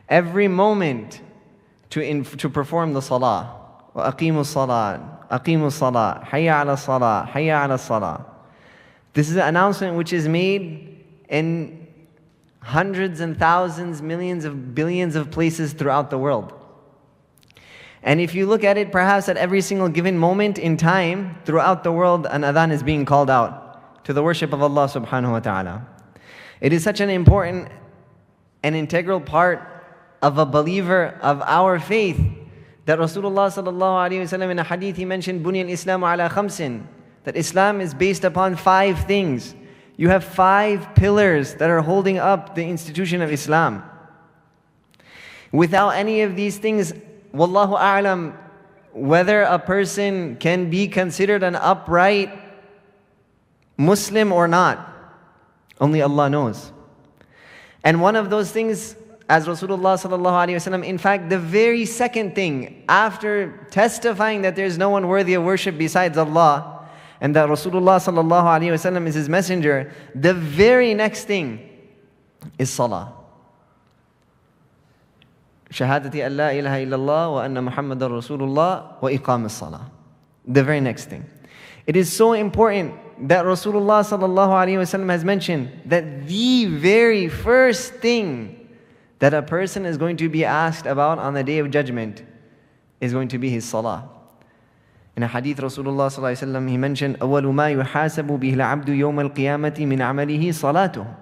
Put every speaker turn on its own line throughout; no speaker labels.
every moment to perform the salah. وَأَقِيمُوا الصَّلَاةِ أَقِيمُوا الصَّلَاةِ حَيَّ عَلَى الصَّلَاةِ حَيَّ عَلَى الصَّلَاةِ. This is an announcement which is made in hundreds and thousands, millions of billions of places throughout the world. And if you look at it, perhaps at every single given moment in time throughout the world, an adhan is being called out to the worship of Allah subhanahu wa ta'ala. It is such an important and integral part of a believer of our faith that Rasulullah sallallahu alayhi wa sallam in a hadith he mentioned, "Bunya al-Islamu ala khamsin," that Islam is based upon 5 things. You have 5 pillars that are holding up the institution of Islam. Without any of these things, wallahu a'lam, whether a person can be considered an upright Muslim or not, only Allah knows. And one of those things, as Rasulullah sallallahu alaihi wasallam, in fact, the very second thing, after testifying that there is no one worthy of worship besides Allah, and that Rasulullah sallallahu alaihi wasallam is His messenger, the very next thing is salah. Shahadati an la ilaha illallah wa anna Muhammadan Rasulullah wa iqam as-salah. The very next thing. It is so important that Rasulullah sallallahu alaihi wasallam has mentioned that the very first thing that a person is going to be asked about on the Day of Judgment is going to be his salah. In a hadith, Rasulullah sallallahu alaihi wasallam, he mentioned, أَوَّلُ مَا يُحَاسَبُ بِهِ الْعَبْدُ يَوْمَ الْقِيَامَةِ مِنْ عَمَلِهِ صَلَاتُهُ.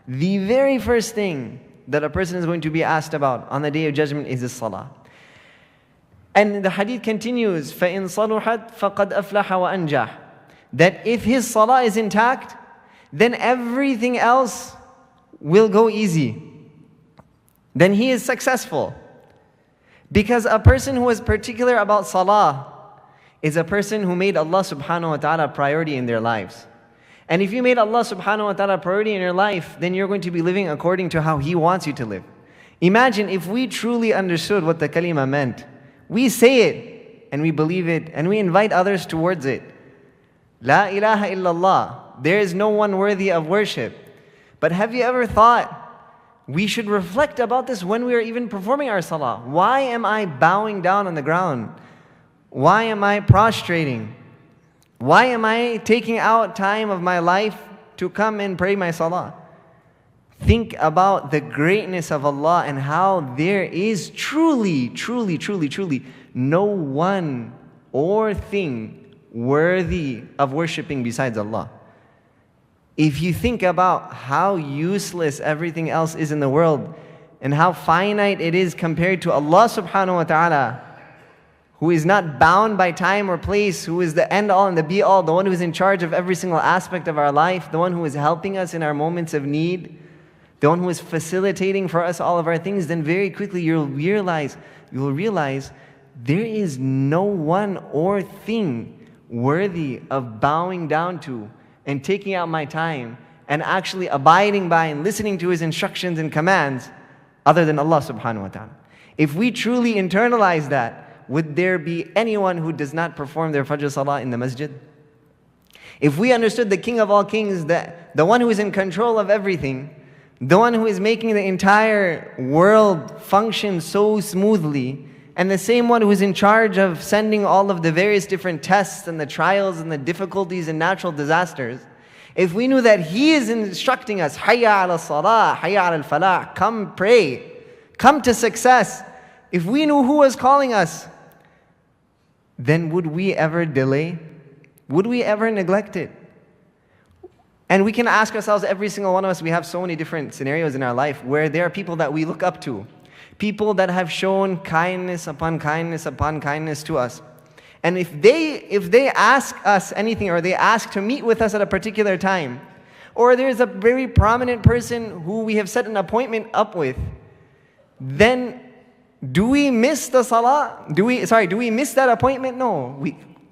The very first thing that a person is going to be asked about on the Day of Judgment is his salah. And the hadith continues, فَإِن صَلُحَتْ فَقَدْ أَفْلَحَ وَأَنْجَحَ. That if his salah is intact, then everything else will go easy. Then he is successful. Because a person who is particular about salah is a person who made Allah subhanahu wa ta'ala a priority in their lives. And if you made Allah subhanahu wa ta'ala a priority in your life, then you're going to be living according to how He wants you to live. Imagine if we truly understood what the kalima meant. We say it, and we believe it, and we invite others towards it. La ilaha illallah. There is no one worthy of worship. But have you ever thought, we should reflect about this when we are even performing our salah. Why am I bowing down on the ground? Why am I prostrating? Why am I taking out time of my life to come and pray my salah? Think about the greatness of Allah and how there is truly no one or thing worthy of worshipping besides Allah. If you think about how useless everything else is in the world and how finite it is compared to Allah subhanahu wa ta'ala, who is not bound by time or place, who is the end all and the be all, the one who is in charge of every single aspect of our life, the one who is helping us in our moments of need, the one who is facilitating for us all of our things, then very quickly you'll realize there is no one or thing worthy of bowing down to and taking out my time and actually abiding by and listening to His instructions and commands other than Allah subhanahu wa ta'ala. If we truly internalize that, would there be anyone who does not perform their Fajr Salah in the masjid? If we understood the King of all kings, the one who is in control of everything, the one who is making the entire world function so smoothly, and the same one who is in charge of sending all of the various different tests and the trials and the difficulties and natural disasters, if we knew that He is instructing us, Hayya ala salah, Hayya ala al-falah, come pray, come to success. If we knew who was calling us, then would we ever delay? Would we ever neglect it? And we can ask ourselves, every single one of us, we have so many different scenarios in our life where there are people that we look up to, people that have shown kindness upon kindness upon kindness to us. And if they ask us anything, or they ask to meet with us at a particular time, or there's a very prominent person who we have set an appointment up with, then do we miss the salah? Do we miss that appointment? No.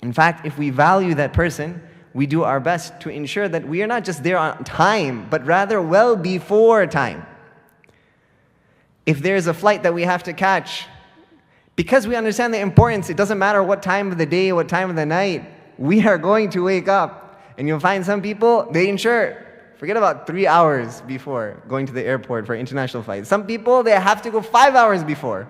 In fact, if we value that person, we do our best to ensure that we are not just there on time, but rather well before time. If there's a flight that we have to catch, because we understand the importance, it doesn't matter what time of the day, what time of the night, we are going to wake up. And you'll find some people, they ensure Forget about 3 hours before going to the airport for international flights. Some people, they have to go 5 hours before.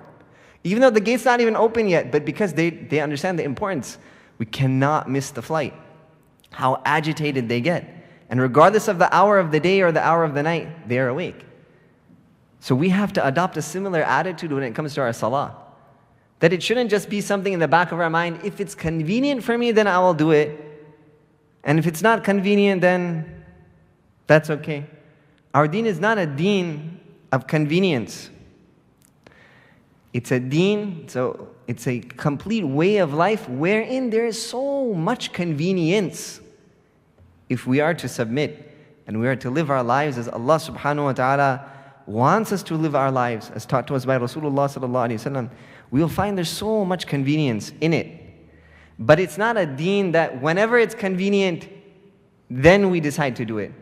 Even though the gate's not even open yet, but because they understand the importance, we cannot miss the flight. How agitated they get. And regardless of the hour of the day or the hour of the night, they are awake. So we have to adopt a similar attitude when it comes to our salah. That it shouldn't just be something in the back of our mind. If it's convenient for me, then I will do it. And if it's not convenient, then that's okay. Our deen is not a deen of convenience. It's a deen, so it's a complete way of life wherein there is so much convenience. If we are to submit and we are to live our lives as Allah subhanahu wa ta'ala wants us to live our lives, as taught to us by Rasulullah sallallahu alaihi wasallam, we will find there's so much convenience in it. But it's not a deen that whenever it's convenient, then we decide to do it.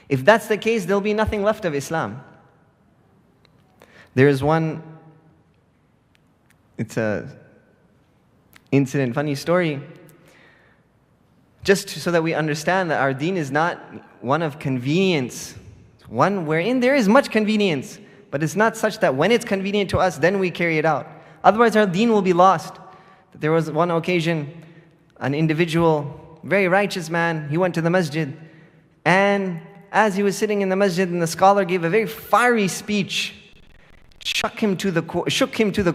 If that's the case, there'll be nothing left of Islam. There is one, it's a incident, funny story, just so that we understand that our deen is not one of convenience, one wherein there is much convenience, but it's not such that when it's convenient to us, then we carry it out. Otherwise our deen will be lost. There was one occasion, an individual, very righteous man, he went to the masjid, and as he was sitting in the masjid and the scholar gave a very fiery speech, shook him to the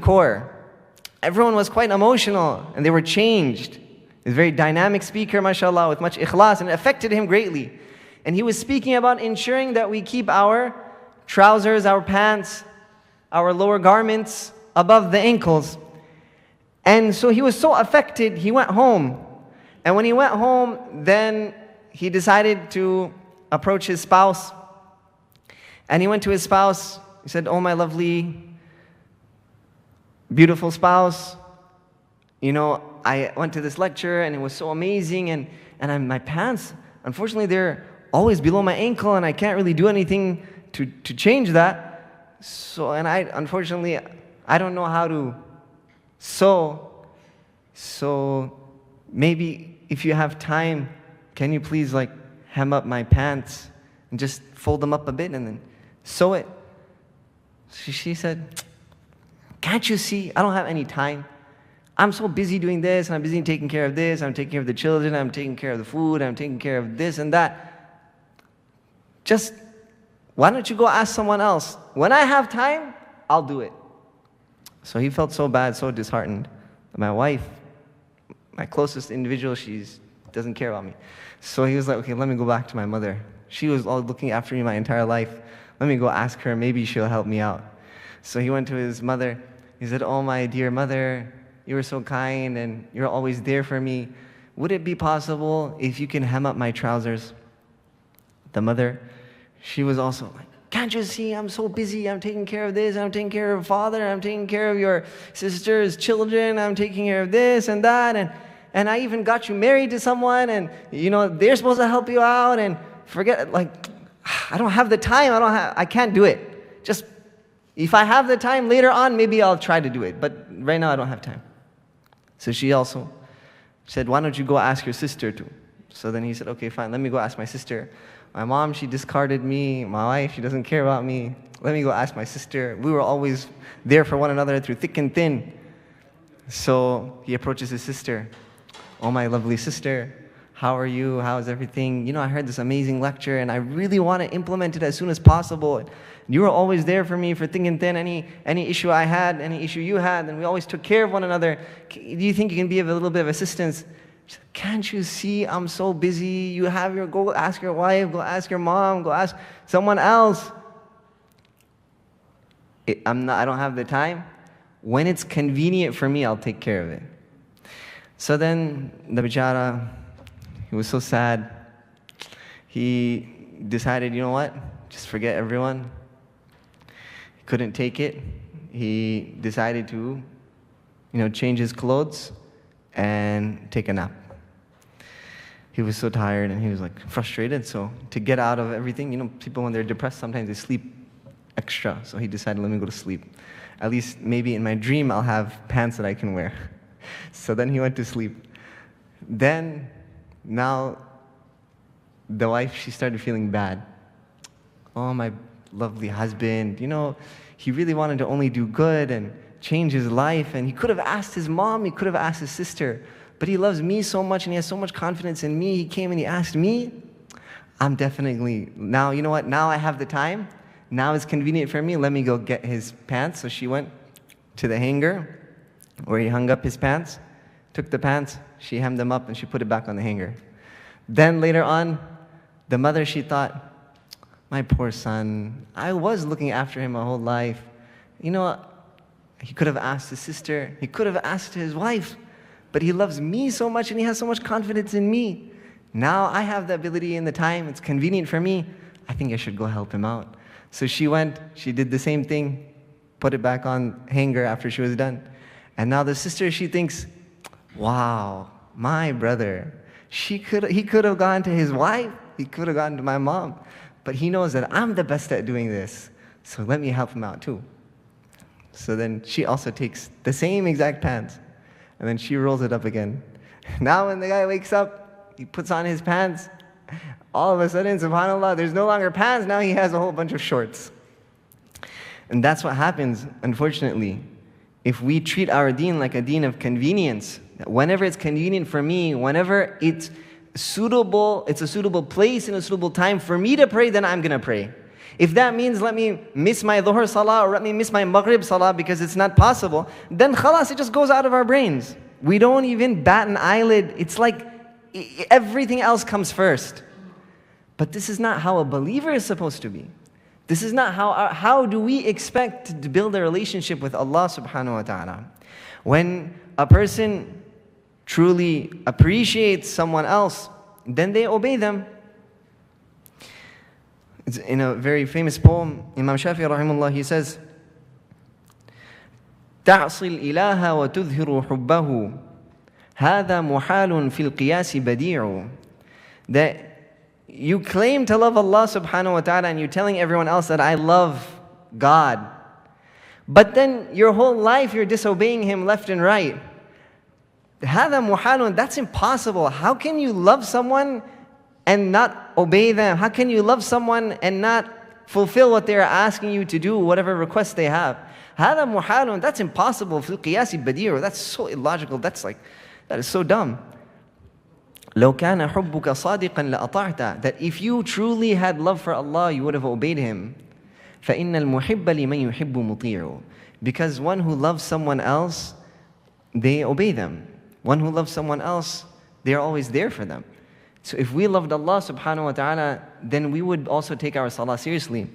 core. Everyone was quite emotional and they were changed. He was a very dynamic speaker, mashallah, with much ikhlas, and it affected him greatly. And he was speaking about ensuring that we keep our trousers, our pants, our lower garments above the ankles. And so he was so affected, he went home. And when he went home, then he decided to approach his spouse. And he went to his spouse. He said, "Oh, my lovely, beautiful spouse, you know, I went to this lecture and it was so amazing, and my pants, unfortunately, they're always below my ankle and I can't really do anything to change that. So, and unfortunately, I don't know how to sew. So maybe if you have time, can you please like hem up my pants and just fold them up a bit and then sew it?" She said, "Can't you see? I don't have any time. I'm so busy doing this, and I'm busy taking care of this, I'm taking care of the children, I'm taking care of the food, I'm taking care of this and that. Just, why don't you go ask someone else? When I have time, I'll do it." So he felt so bad, so disheartened. My wife, my closest individual, she doesn't care about me. So he was like, "Okay, let me go back to my mother. She was all looking after me my entire life. Let me go ask her, maybe she'll help me out." So he went to his mother. He said, "Oh, my dear mother, you were so kind and you're always there for me. Would it be possible if you can hem up my trousers?" The mother, she was also like, "Can't you see? I'm so busy. I'm taking care of this. I'm taking care of father. I'm taking care of your sister's children. I'm taking care of this and that. And I even got you married to someone, and you know, they're supposed to help you out, and forget, like, I don't have the time. I can't do it. Just, if I have the time later on, maybe I'll try to do it. But right now I don't have time." So she also said, "Why don't you go ask your sister too?" So then he said, "Okay, fine, let me go ask my sister. My mom, she discarded me. My wife, she doesn't care about me. Let me go ask my sister. We were always there for one another through thick and thin." So he approaches his sister. "Oh, my lovely sister, how are you? How's everything? You know, I heard this amazing lecture and I really want to implement it as soon as possible. You were always there for me for thick and thin. Any issue I had, any issue you had, and we always took care of one another. Do you think you can be of a little bit of assistance?" She said, "Can't you see I'm so busy? You have go ask your wife, go ask your mom, go ask someone else. I don't have the time. When it's convenient for me, I'll take care of it." So then the bichara, he was so sad. He decided, you know what? Just forget everyone. He couldn't take it. He decided to, change his clothes and take a nap. He was so tired and he was like frustrated. So to get out of everything, people when they're depressed, sometimes they sleep extra. So he decided, let me go to sleep. At least maybe in my dream, I'll have pants that I can wear. So then he went to sleep. Then, now, the wife, she started feeling bad. Oh, my lovely husband, he really wanted to only do good and change his life, and he could have asked his mom, he could have asked his sister, but he loves me so much and he has so much confidence in me. He came and he asked me. I'm definitely, now, you know what, now I have the time. Now it's convenient for me. Let me go get his pants. So she went to the hanger where he hung up his pants, took the pants, she hemmed them up and she put it back on the hanger. Then later on, the mother, she thought, my poor son, I was looking after him my whole life. You know what? He could have asked his sister, he could have asked his wife, but he loves me so much and he has so much confidence in me. Now I have the ability and the time, it's convenient for me. I think I should go help him out. So she went, she did the same thing, put it back on hanger after she was done. And now the sister, she thinks, wow, my brother, he could have gone to his wife, he could have gone to my mom, but he knows that I'm the best at doing this, so let me help him out too. So then she also takes the same exact pants, and then she rolls it up again. Now when the guy wakes up, he puts on his pants, all of a sudden, subhanAllah, there's no longer pants, now he has a whole bunch of shorts. And that's what happens, unfortunately. If we treat our deen like a deen of convenience, whenever it's convenient for me, whenever it's a suitable place and a suitable time for me to pray, then I'm going to pray. If that means let me miss my dhuhr salah or let me miss my maghrib salah because it's not possible, then khalas, it just goes out of our brains. We don't even bat an eyelid. It's like everything else comes first. But this is not how a believer is supposed to be. This is not how do we expect to build a relationship with Allah subhanahu wa ta'ala. When a person truly appreciates someone else, then they obey them. It's in a very famous poem, Imam Shafi'i rahimahullah, he says, تَعْصِي الْإِلَهَ وَتُظْهِرُ حُبَّهُ هَذَا مُحَالٌ فِي الْقِيَاسِ بَدِيعُ. That you claim to love Allah subhanahu wa ta'ala and you're telling everyone else that I love God. But then your whole life you're disobeying Him left and right. هَذَا مُحَالٌ, that's impossible. How can you love someone and not obey them? How can you love someone and not fulfill what they're asking you to do, whatever requests they have? هَذَا مُحَالٌ, that's impossible. فِي الْقِيَاسِ بَدِيعُ, that's so illogical. That is so dumb. لو كان حبك صادقا لأطعت, that if you truly had love for Allah, you would have obeyed Him. فإن المحب لمن يحب مطيع, because one who loves someone else, they obey them. One who loves someone else, they are always there for them. So if we loved Allah subhanahu wa ta'ala, then we would also take our salah seriously.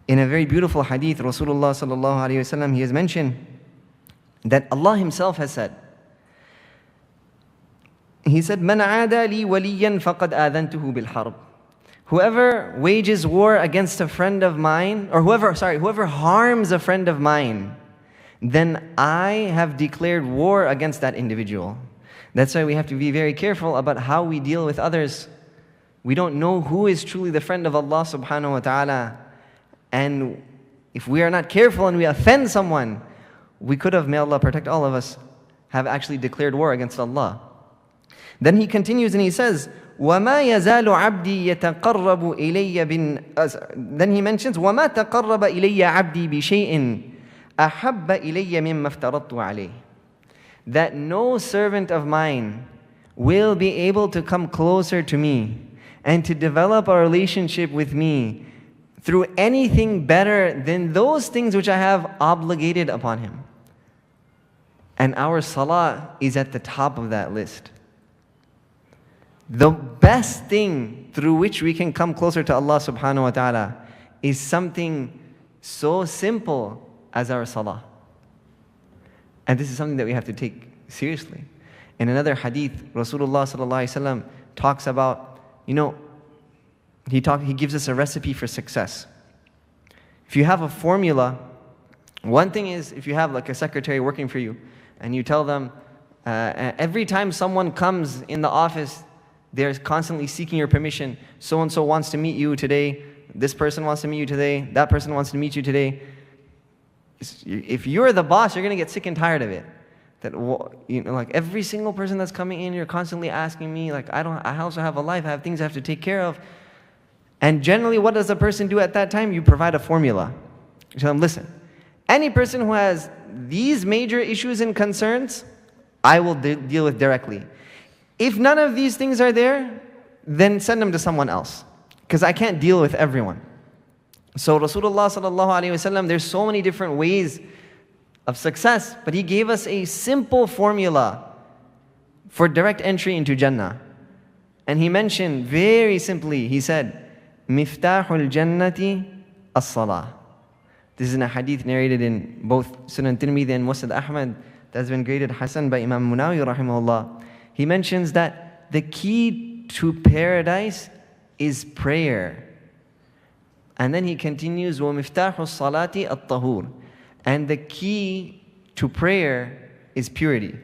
In a very beautiful hadith, Rasulullah sallallahu alayhi wa sallam, he has mentioned that Allah Himself has said, He said, مَنْ عَادَ لِي وَلِيًّا فَقَدْ آذَنْتُهُ بِالْحَرْبِ. Whoever wages war against a friend of mine, or whoever harms a friend of mine, then I have declared war against that individual. That's why we have to be very careful about how we deal with others. We don't know who is truly the friend of Allah subhanahu wa ta'ala. And if we are not careful and we offend someone, we could have, may Allah protect all of us, have actually declared war against Allah. Then he continues and he says, وَمَا يَزَالُ عَبْدِي يَتَقَرَّبُ إِلَيَّ Then he mentions, وَمَا تَقَرَّبَ إِلَيَّ عَبْدِي بِشَيْءٍ أَحَبَّ إِلَيَّ مِمَّا افْتَرَضْتُ عَلَيْهِ. That no servant of mine will be able to come closer to me and to develop a relationship with me through anything better than those things which I have obligated upon him. And our salah is at the top of that list. The best thing through which we can come closer to Allah subhanahu wa ta'ala is something so simple as our salah. And this is something that we have to take seriously. In another hadith, Rasulullah sallallahu alaihi wasallam talks about, he gives us a recipe for success. If you have a formula, one thing is if you have like a secretary working for you and you tell them, every time someone comes in the office, they're constantly seeking your permission. So-and-so wants to meet you today. This person wants to meet you today. That person wants to meet you today. If you're the boss, you're going to get sick and tired of it. That, like every single person that's coming in, you're constantly asking me, like, I also have a life, I have things I have to take care of. And generally, what does a person do at that time? You provide a formula. You tell them, listen, any person who has these major issues and concerns, I will deal with directly. If none of these things are there, then send them to someone else, because I can't deal with everyone. So Rasulullah sallallahu alaihi wasallam, there's so many different ways of success, but he gave us a simple formula for direct entry into Jannah. And he mentioned very simply, he said, Miftahul Jannati as-Salah. This is a hadith narrated in both Sunan Tirmidhi and Musnad Ahmad that's been graded Hasan by Imam Munawi rahimahullah. He mentions that the key to paradise is prayer. And then he continues, وَمِفْتَاحُ الصَّلَاةِ الطَّهُورِ. And the key to prayer is purity.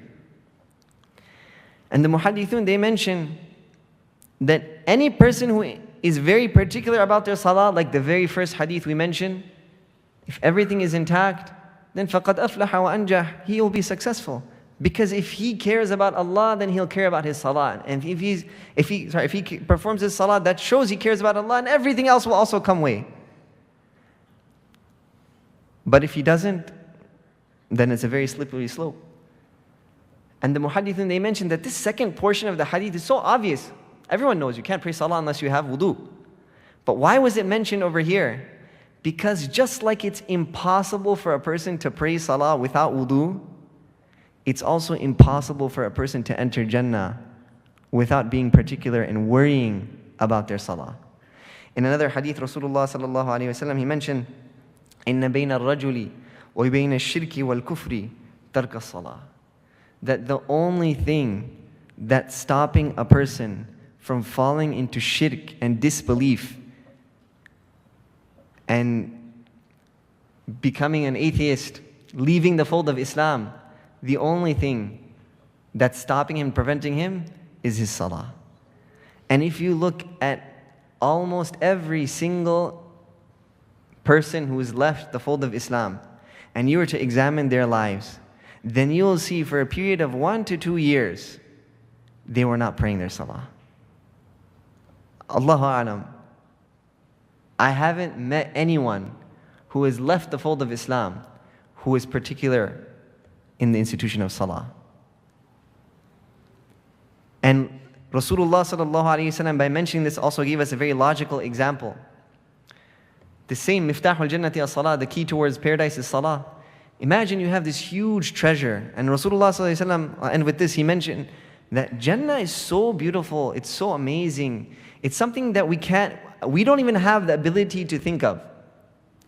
And the muhaddithun, they mention that any person who is very particular about their salah, like the very first hadith we mentioned, if everything is intact, then فَقَدْ أَفْلَحَ وَأَنْجَحَ. He will be successful. Because if he cares about Allah, then he'll care about his salah. And if he performs his salah, that shows he cares about Allah, and everything else will also come way. But if he doesn't, then it's a very slippery slope. And the muhaddithun, they mentioned that this second portion of the hadith is so obvious. Everyone knows you can't pray salah unless you have wudu. But why was it mentioned over here? Because just like it's impossible for a person to pray salah without wudu, it's also impossible for a person to enter Jannah without being particular and worrying about their salah. In another hadith, Rasulullah sallallahu alaihi wasallam, he mentioned, "Inna bayna al-rajuli wa bayna al-shirki wal-kufri tarka as-salah." That the only thing that's stopping a person from falling into shirk and disbelief and becoming an atheist, leaving the fold of Islam, the only thing that's stopping him, preventing him, is his salah. And if you look at almost every single person who has left the fold of Islam, and you were to examine their lives, then you will see for a period of 1 to 2 years, they were not praying their salah. Allahu A'lam. I haven't met anyone who has left the fold of Islam who is particular in the institution of salah. And Rasulullah sallallahu alaihi wasallam, by mentioning this, also gave us a very logical example. The same Miftahul Jannati as-Salah, the key towards paradise is salah. Imagine you have this huge treasure, and Rasulullah sallallahu alaihi wasallam, and with this he mentioned that Jannah is so beautiful, it's so amazing. It's something that we don't even have the ability to think of.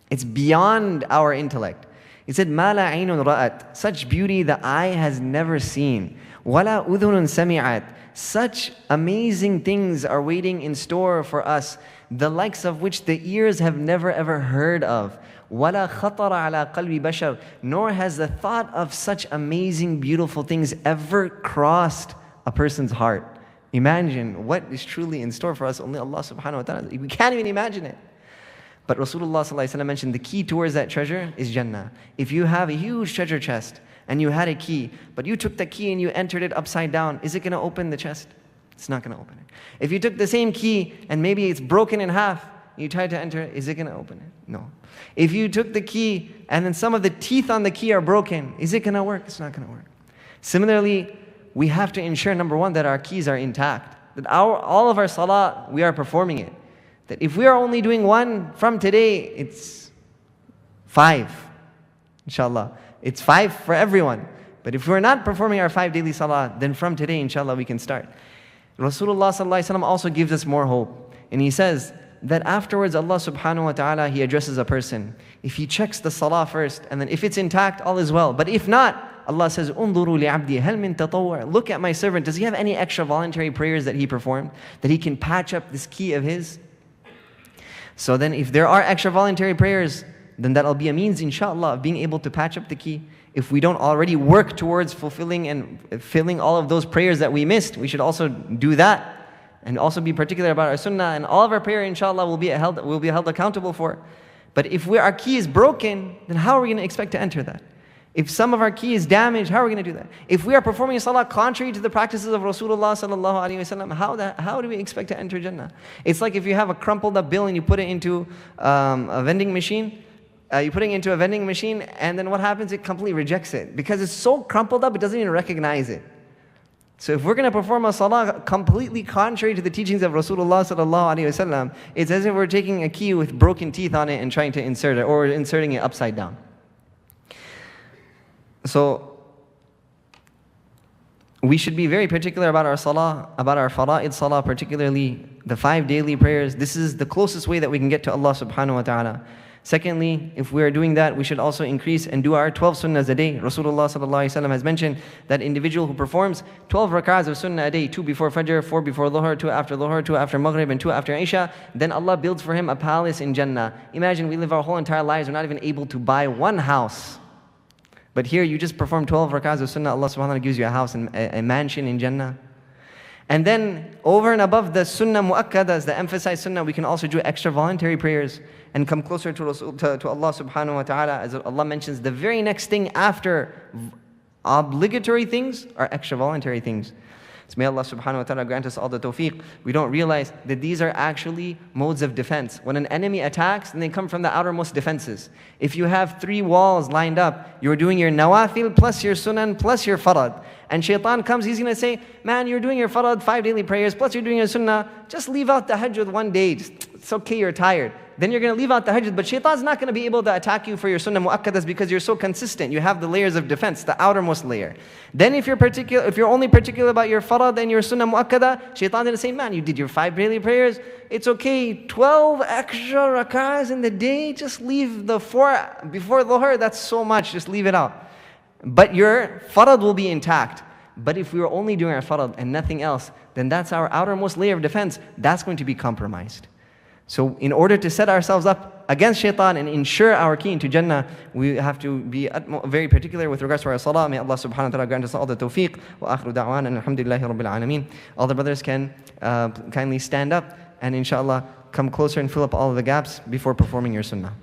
It's beyond our intellect. He said, مَا لَا عَيْنٌ رَأَتْ. Such beauty the eye has never seen. وَلَا أُذُنٌ سَمِعَتْ. Such amazing things are waiting in store for us, the likes of which the ears have never ever heard of. وَلَا خَطَرَ عَلَى قَلْبِ بَشَرٍ. Nor has the thought of such amazing, beautiful things ever crossed a person's heart. Imagine what is truly in store for us. Only Allah subhanahu wa ta'ala. We can't even imagine it. But Rasulullah sallallahu alaihi wasallam mentioned the key towards that treasure is Jannah. If you have a huge treasure chest and you had a key, but you took the key and you entered it upside down, is it going to open the chest? It's not going to open it. If you took the same key and maybe it's broken in half, you tried to enter it, is it going to open it? No. If you took the key and then some of the teeth on the key are broken, is it going to work? It's not going to work. Similarly, we have to ensure, number one, that our keys are intact. That all of our salah, we are performing it. That if we are only doing one from today, it's 5. Inshallah. It's 5 for everyone. But if we're not performing our 5 daily salah, then from today, inshallah, we can start. Rasulullah sallallahu alaihi wasallam also gives us more hope. And he says that afterwards, Allah subhanahu wa ta'ala, He addresses a person. If he checks the salah first, and then if it's intact, all is well. But if not, Allah says, "Unduru li'abdi hal min tatawwu'." Look at my servant. Does he have any extra voluntary prayers that he performed, that he can patch up this key of his? So then if there are extra voluntary prayers, then that'll be a means, inshallah, of being able to patch up the key. If we don't already work towards fulfilling and filling all of those prayers that we missed, we should also do that. And also be particular about our sunnah, and all of our prayer, inshallah, will be held accountable for. But if our key is broken, then how are we going to expect to enter that? If some of our key is damaged, how are we going to do that? If we are performing salah contrary to the practices of Rasulullah sallallahu alaihi wasallam, how do we expect to enter Jannah? It's like if you have a crumpled up bill and you put it into a vending machine. You put it into a vending machine, and then what happens? It completely rejects it because it's so crumpled up, it doesn't even recognize it. So if we're going to perform a salah completely contrary to the teachings of Rasulullah sallallahu alaihi wasallam, it's as if we're taking a key with broken teeth on it and trying to insert it, or inserting it upside down. So we should be very particular about our salah, about our fara'id salah, particularly the 5 daily prayers. This is the closest way that we can get to Allah subhanahu wa ta'ala. Secondly, if we are doing that, we should also increase and do our 12 sunnahs a day. Rasulullah sallallahu alaihi wasallam has mentioned that individual who performs 12 rak'ahs of sunnah a day, 2 before Fajr, 4 before Dhuhr, 2 after Dhuhr, 2 after Maghrib, and 2 after Isha, then Allah builds for him a palace in Jannah. Imagine we live our whole entire lives, we're not even able to buy one house. But here you just perform 12 rak'ahs of sunnah, Allah subhanahu wa ta'ala gives you a house and a mansion in Jannah. And then over and above the sunnah mu'akkadas, the emphasized sunnah, we can also do extra voluntary prayers and come closer to Allah subhanahu wa ta'ala. As Allah mentions, the very next thing after obligatory things are extra voluntary things. So may Allah subhanahu wa ta'ala grant us all the tawfiq. We don't realize that these are actually modes of defense. When an enemy attacks, then they come from the outermost defenses. If you have 3 walls lined up, you're doing your nawafil plus your sunan plus your farad. And shaitan comes, he's going to say, man, you're doing your farad, 5 daily prayers, plus you're doing your sunnah. Just leave out the tahajjud one day. It's okay, you're tired. Then you're going to leave out the tahajjud, but shaitan's not going to be able to attack you for your sunnah mu'akkadas because you're so consistent. You have the layers of defense, the outermost layer. Then if you're only particular about your farad and your sunnah mu'akkada, shaitan's going to say, man, you did your 5 daily prayers, it's okay, 12 extra rak'ahs in the day, just leave the 4 before dhuhr, that's so much, just leave it out. But your farad will be intact. But if we were only doing our farad and nothing else, then that's our outermost layer of defense, that's going to be compromised. So in order to set ourselves up against shaitan and ensure our key into Jannah, we have to be very particular with regards to our salah. May Allah subhanahu wa ta'ala grant us all the tawfiq. Wa akhiru da'wan and alhamdulillahi rabbil alameen. All the brothers can kindly stand up and inshallah come closer and fill up all of the gaps before performing your sunnah.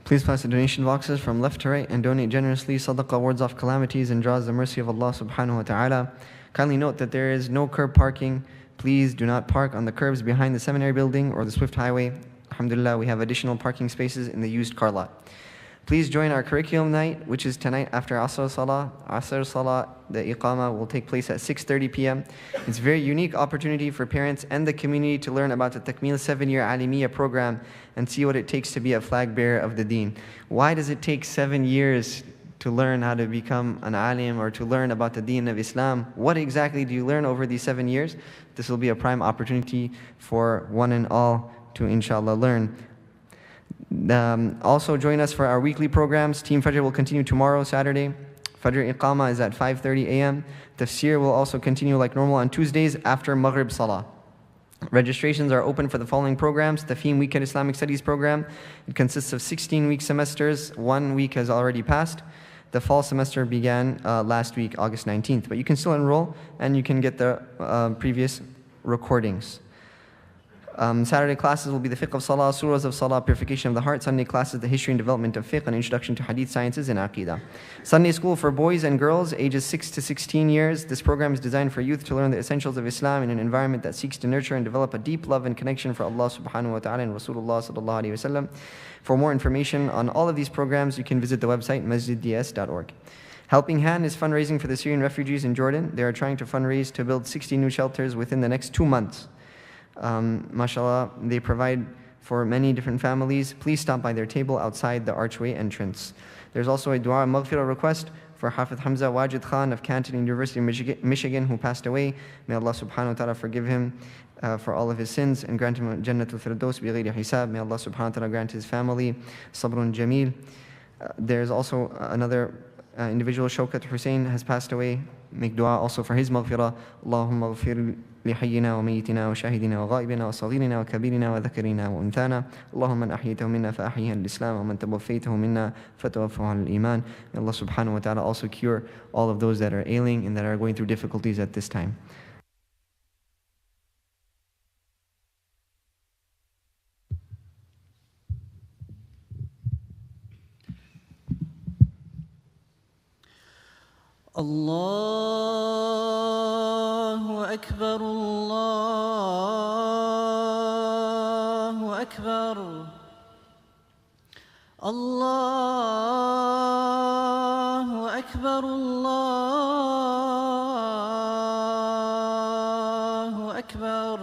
Please pass the donation boxes from left to right and donate generously. Sadaqah wards off calamities and draws the mercy of Allah subhanahu wa ta'ala. Kindly note that there is no curb parking. Please do not park on the curbs behind the seminary building or the Swift Highway. Alhamdulillah, we have additional parking spaces in the used car lot. Please join our curriculum night, which is tonight after Asr Salah. Asr Salah, the Iqamah will take place at 6:30 p.m. It's a very unique opportunity for parents and the community to learn about the Takmil 7-year Alimiyya program and see what it takes to be a flag bearer of the deen. Why does it take 7 years to learn how to become an alim or to learn about the deen of Islam? What exactly do you learn over these 7 years? This will be a prime opportunity for one and all to inshallah learn. Also join us for our weekly programs. Team Fajr will continue tomorrow, Saturday. Fajr Iqamah is at 5:30 a.m. Tafsir will also continue like normal on Tuesdays after Maghrib Salah. Registrations are open for the following programs. Tafhim Weekend Islamic Studies program. It consists of 16-week semesters. 1 week has already passed. The fall semester began last week, August 19th. But you can still enroll and you can get the previous recordings. Saturday classes will be the fiqh of salah, surahs of salah, purification of the heart. Sunday classes, the history and development of fiqh and introduction to hadith sciences and aqidah. Sunday school for boys and girls ages 6 to 16 years. This program is designed for youth to learn the essentials of Islam in an environment that seeks to nurture and develop a deep love and connection for Allah subhanahu wa ta'ala and Rasulullah sallallahu alayhi wa sallam. For more information on all of these programs, you can visit the website masjidds.org. Helping Hand is fundraising for the Syrian refugees in Jordan. They are trying to fundraise to build 60 new shelters within the next 2 months. MashaAllah, they provide for many different families. Please stop by their table outside the archway entrance. There's also a dua maghfirah request for Hafidh Hamza Wajid Khan of Canton University, Michigan, who passed away. May Allah subhanahu wa ta'ala forgive him for all of his sins and grant him Jannatul Firdaus bi ghayri hisab. May Allah subhanahu wa ta'ala grant his family Sabrun Jameel. There's also another individual, Shawkat Hussein, has passed away. Make dua also for his maghfirah. Allahumma ghafir لحينا وميتنا وشاهدنا وغائبنا وصغيرنا وكبيرنا وذكرنا وأنثانا اللهم من أحييته منا فأحيه الإسلام ومن توفيته منا فتوفه على الإيمان. May Allah subhanahu wa ta'ala also cure all of those that are ailing and that are going through difficulties at this time.
Allahu Akbar, Allahu Akbar, Allahu Akbar, Allahu Akbar.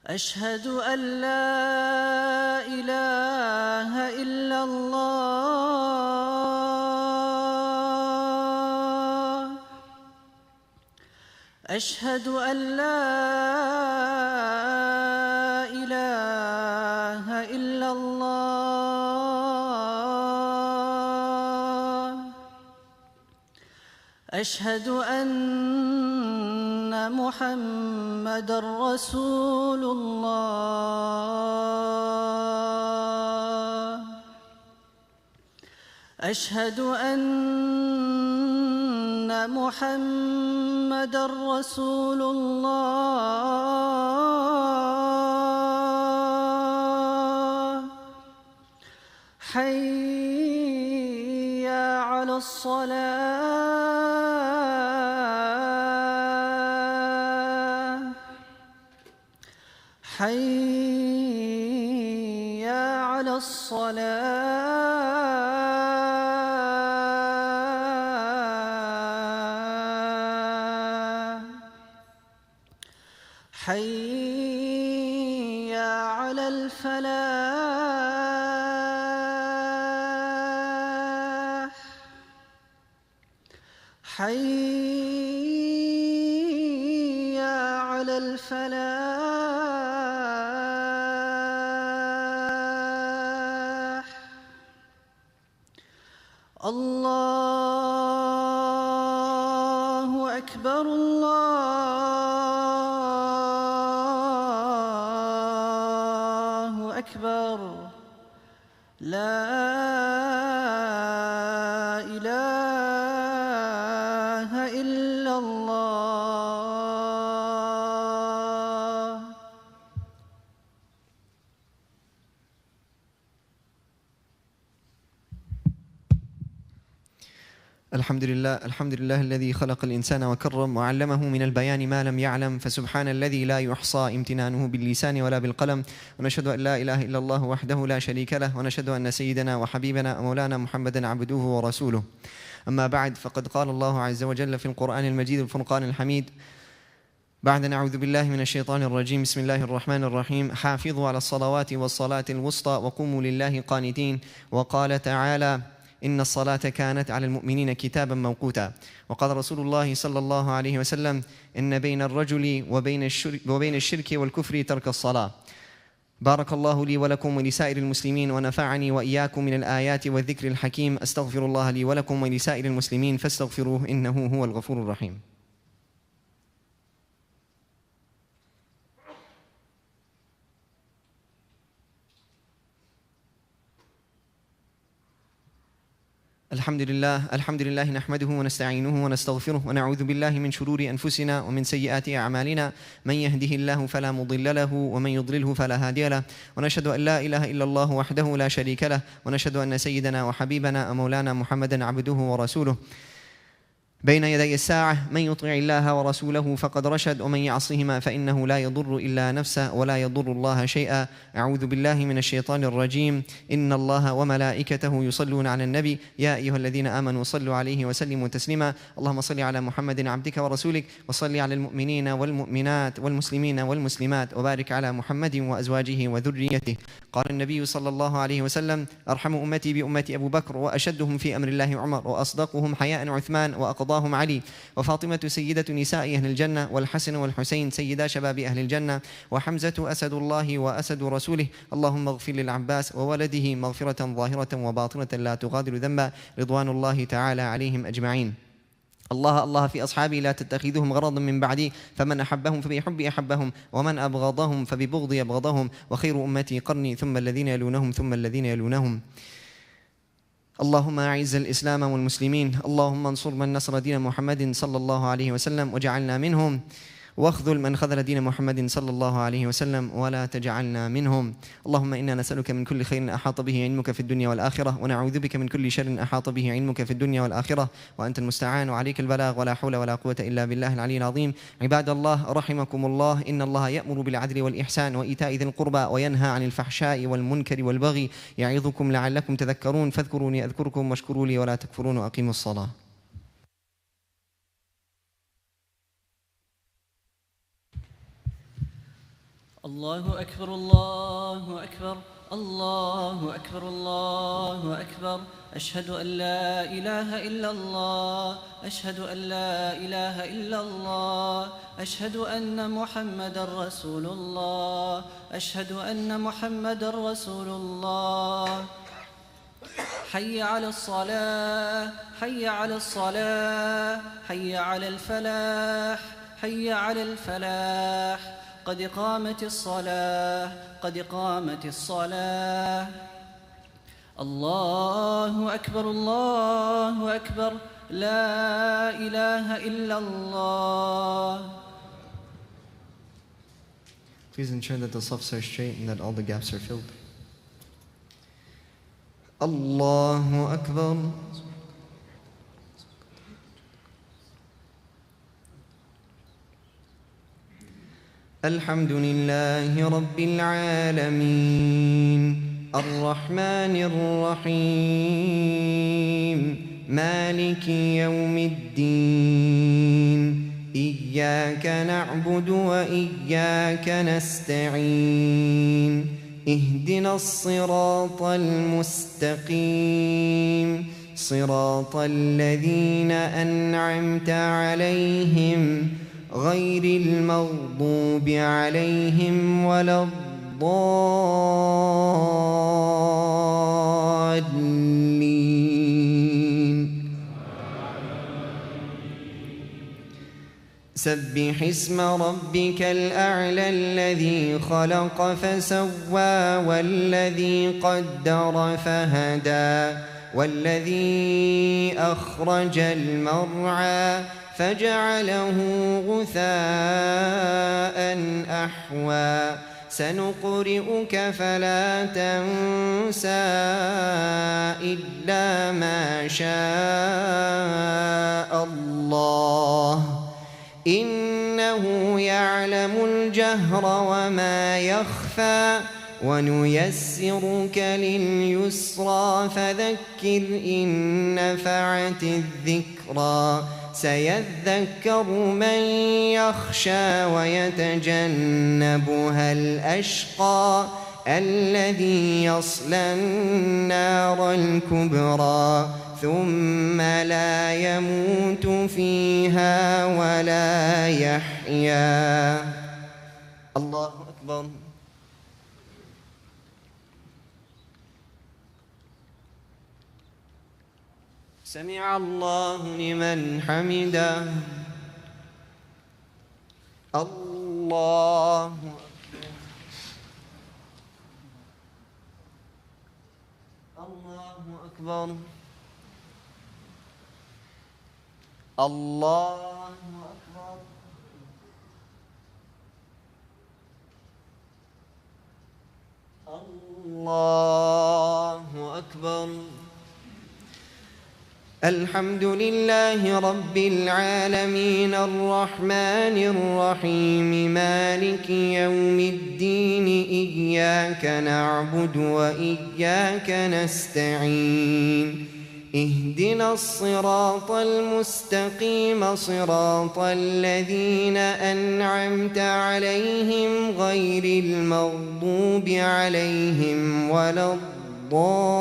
Ashhadu an la ilaha illallah. أشهد أن لا إله إلا الله. أشهد أن محمدًا رسول الله. أشهد أن محمدًا رسول الله. حي على الصلاة. حي على الصلاة. حي على الفلاح. حي على الفلاح. الله أكبر، الله أكبر. لا إله إلا الله.
الحمد لله الذي خلق الإنسان وكرم وعلمه من البيان ما لم يعلم، فسبحان الذي لا يحصى امتنانه باللسان ولا بالقلم. ونشهد أن لا إله إلا الله وحده لا شريك له، ونشهد أن سيدنا وحبيبنا مولانا محمدا عبده ورسوله. أما بعد، فقد قال الله عز وجل في القرآن المجيد الفرقان الحميد بعد نعوذ بالله من الشيطان الرجيم: بسم الله الرحمن الرحيم، حافظوا على الصلوات والصلاة الوسطى وقوموا لله قانتين. وقال تعالى: إن الصلاة كانت على المؤمنين كتابا موقوتا. وقال رسول الله صلى الله عليه وسلم: إن بين الرجل وبين الشرك والكفر ترك الصلاة. بارك الله لي ولكم ولسائر المسلمين، ونفعني وإياكم من الآيات والذكر الحكيم. أستغفر الله لي ولكم ولسائر المسلمين فاستغفروه إنه هو الغفور الرحيم. الحمد لله نحمده ونستعينه ونستغفره، ونعوذ بالله من شرور أنفسنا ومن سيئات أعمالنا. من يهده الله فلا مضل له، ومن يضلله فلا هادي له. ونشهد أن لا إله إلا الله وحده لا شريك له، ونشهد أن سيدنا وحبيبنا مولانا محمدا عبده ورسوله. بين يدي الساعة من يطع الله ورسوله فقد رشد، ومن يعصهما فإنه لا يضر إلا نفسه ولا يضر الله شيئا. أعوذ بالله من الشيطان الرجيم. إن الله وملائكته يصلون على النبي يا أيها الذين آمنوا صلوا عليه وسلموا تسليما. اللهم صل على محمد عبدك ورسولك، وصل على المؤمنين والمؤمنات والمسلمين والمسلمات، وبارك على محمد وأزواجه وذريته. قال النبي صلى الله عليه وسلم: أرحم أمتي بأمتي أبو بكر، وأشدهم في أمر الله عمر، وأصدقهم حياء عثمان، وأقضاهم علي، وفاطمة سيدة نساء أهل الجنة، والحسن والحسين سيدا شباب أهل الجنة، وحمزة أسد الله وأسد رسوله. اللهم اغفر للعباس وولده مغفرة ظاهرة وباطنة لا تغادر ذنبا، رضوان الله تعالى عليهم أجمعين. الله في أصحابي لا تتخذهم غرضا من بعدي، فمن أحبهم فبحبي أحبهم، ومن أبغضهم فببغضي أبغضهم، وخير أمتي قرني ثم الذين يلونهم ثم الذين يلونهم. اللهم أعز الإسلام والمسلمين، اللهم انصر من نصر دين محمد صلى الله عليه وسلم وجعلنا منهم، واخذل من خذل دين محمد صلى الله عليه وسلم ولا تجعلنا منهم. اللهم إنا نسألك من كل خير أحاط به علمك في الدنيا والآخرة، ونعوذ بك من كل شر أحاط به علمك في الدنيا والآخرة، وأنت المستعان وعليك البلاغ، ولا حول ولا قوة إلا بالله العلي العظيم. عباد الله رحمكم الله، إن الله يأمر بالعدل والإحسان وإيتاء ذي القربى، وينهى عن الفحشاء والمنكر والبغي، يعظكم لعلكم تذكرون. فاذكروني أذكركم، واشكروا لي ولا تكفرون، وأقيموا الصلاة.
الله أكبر الله أكبر الله أكبر الله أكبر. أشهد أن لا إله إلا الله، أشهد أن لا إله إلا الله، أشهد أن محمدا رسول الله، أشهد أن محمدا رسول الله. حي على الصلاة، حي على الصلاة، حي على الفلاح، حي على الفلاح. قد قامت الصلاة، قد قامت الصلاة. الله أكبر الله أكبر، لا إله إلا الله.
Please ensure that the safs are straight and that all the gaps are filled. Allahu Akbar. الحمد لله رب العالمين، الرحمن الرحيم، مالك يوم الدين. إياك نعبد وإياك نستعين، اهدنا الصراط المستقيم، صراط الذين أنعمت عليهم غير المغضوب عليهم ولا الضالين. سبح اسم ربك الأعلى الذي خلق فسوى، والذي قدر فهدى، والذي أخرج المرعى فجعله غثاء أحوى.
سنقرئك فلا تنسى إلا ما شاء الله إنه يعلم الجهر وما يخفى ونيسرك لليسرى فذكر إن نفعت الذكرى سيذكر من يخشى ويتجنبها الأشقى الذي يصلى النار الكبرى ثم لا يموت فيها ولا يحيا. الله أكبر. سمع الله لمن حمده. الله أكبر. الله أكبر. الله أكبر. الحمد لله رب العالمين الرحمن الرحيم مالك يوم الدين إياك نعبد وإياك نستعين اهدنا الصراط المستقيم صراط الذين أنعمت عليهم غير المغضوب عليهم ولا الضالين.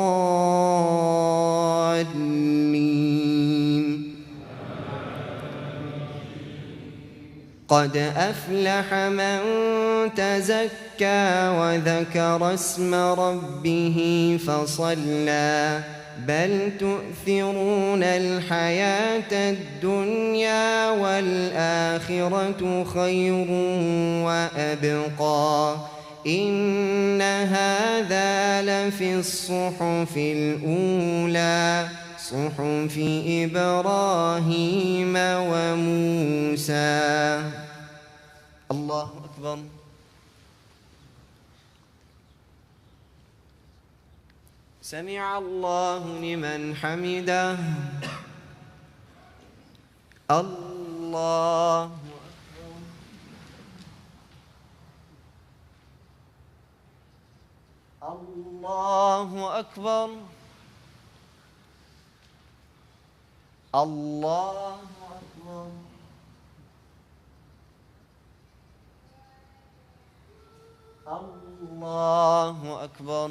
قد أفلح من تزكى وذكر اسم ربه فصلى بل تؤثرون الحياة الدنيا والآخرة خير وأبقى إن هذا لفي الصحف الأولى صحف إبراهيم وموسى. الله أكبر. سمع الله لمن حمده. الله الله أكبر. الله أكبر. الله أكبر.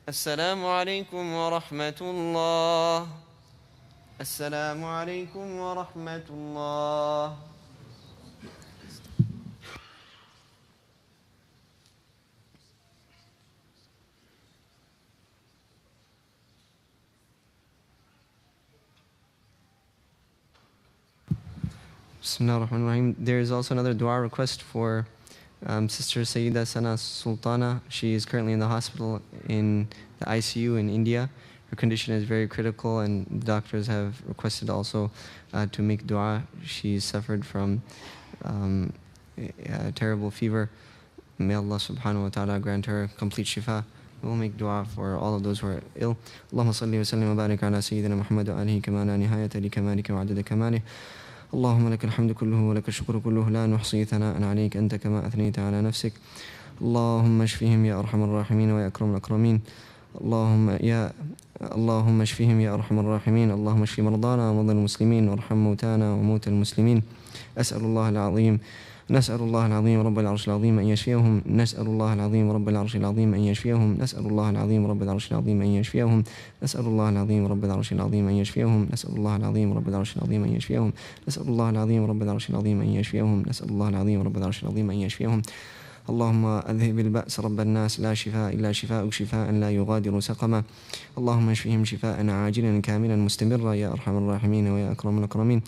السلام عليكم ورحمة الله. السلام عليكم ورحمة الله.
Bismillahirrahmanirrahim. There is also another dua request for Sister Sayyida Sana Sultana. She is currently in the hospital in the ICU in India. Her condition is very critical and the doctors have requested also to make dua. She suffered from a terrible fever. May Allah subhanahu wa ta'ala grant her complete shifa. We'll make dua for all of those who are ill. Allahumma salli wa sallim wa barik ala Sayyidina Muhammad wa alihi kama la nihayata li kamalika wa adada kamalih. اللهم لك الحمد كله ولك الشكر كله لا نحصي ثناء عليك أنت كما أثنيت على نفسك. اللهم اشفهم يا أرحم الراحمين ويا أكرم الأكرمين. اللهم اشفهم يا أرحم الراحمين. اللهم اشف مرضانا ومرضى المسلمين وارحم موتانا وموتى المسلمين. أسأل الله العظيم
نسأل الله العظيم رب العرش العظيم أن يشفيهم. نسأل الله العظيم رب العرش العظيم أن يشفيهم. نسأل الله العظيم رب العرش العظيم أن يشفيهم. نسأل الله العظيم رب العرش العظيم أن يشفيهم. نسأل الله العظيم رب العرش العظيم أن يشفيهم. نسأل الله العظيم رب العرش العظيم أن يشفيهم. نسأل الله العظيم رب العرش العظيم أن يشفيهم. اللهم أذهب البأس رب الناس، لا شفاء إلا شفاءك شفاء لا يغادر سقما. اللهم اشفهم شفاء عاجلا كاملا مستمرا يا أرحم الراحمين ويا أكرم الأكرمين.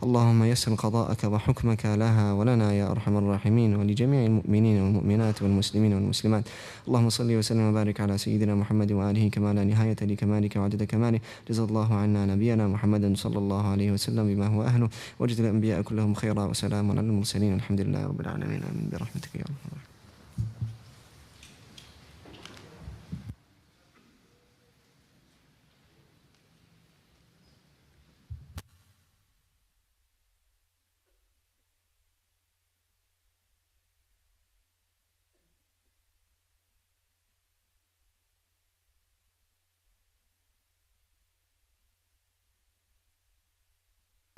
اللهم يسر قضاءك وحكمك لها ولنا يا أرحم الراحمين ولجميع المؤمنين والمؤمنات والمسلمين والمسلمات. اللهم صل وسلم وبارك على سيدنا محمد وآله كما لا نهاية لكمالك وعدد كماله. جزا الله عنا نبينا محمد صلى الله عليه وسلم بما هو أهله، وجد الأنبياء كلهم خيرا، وسلام على المرسلين، الحمد لله رب العالمين، آمين برحمتك يا رب.